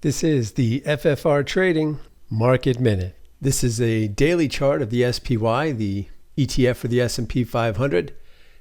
This is the FFR Trading Market Minute. This is a daily chart of the SPY, the ETF for the S&P 500.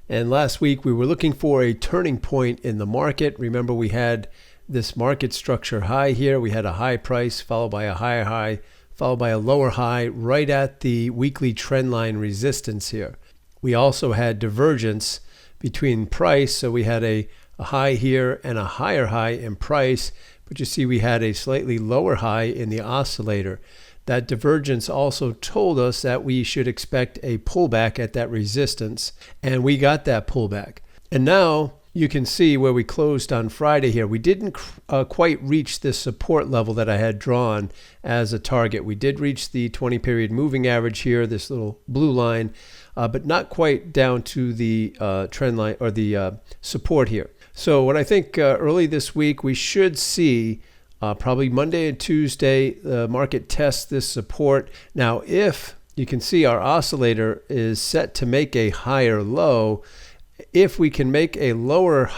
And last week we were looking for a turning point in the market. Remember, we had this market structure high here. We had a high price followed by a higher high, followed by a lower high right at the weekly trend line resistance here. We also had divergence between price. So we had a high here and a higher high in price. But you see we had a slightly lower high in the oscillator. That divergence also told us that we should expect a pullback at that resistance, and we got that pullback. And now you can see where we closed on Friday here. We didn't quite reach this support level that I had drawn as a target. We did reach the 20-period moving average here, this little blue line, but not quite down to the trend line or the support here. So what I think early this week, we should see probably Monday and Tuesday, the market tests this support. Now, if you can see our oscillator is set to make a higher low, if we can make a lower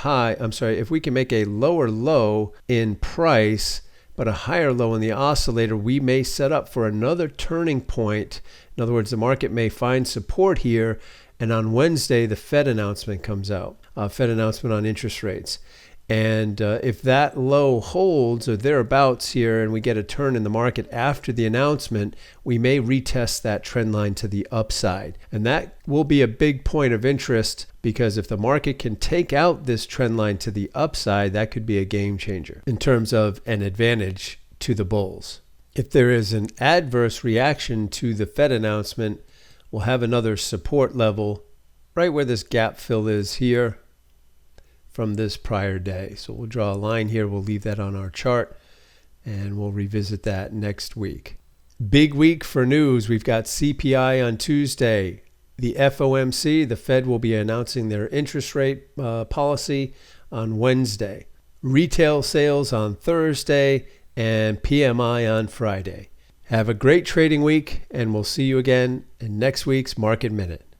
low in price, but a higher low in the oscillator, we may set up for another turning point. In other words, the market may find support here. And on Wednesday, the Fed announcement comes out, Fed announcement on interest rates. And if that low holds or thereabouts here and we get a turn in the market after the announcement, we may retest that trend line to the upside. And that will be a big point of interest, because if the market can take out this trend line to the upside, that could be a game changer in terms of an advantage to the bulls. If there is an adverse reaction to the Fed announcement, we'll have another support level right where this gap fill is here from this prior day. So we'll draw a line here. We'll leave that on our chart and we'll revisit that next week. Big week for news. We've got CPI on Tuesday. The FOMC, the Fed, will be announcing their interest rate policy on Wednesday. Retail sales on Thursday and PMI on Friday. Have a great trading week, and we'll see you again in next week's Market Minute.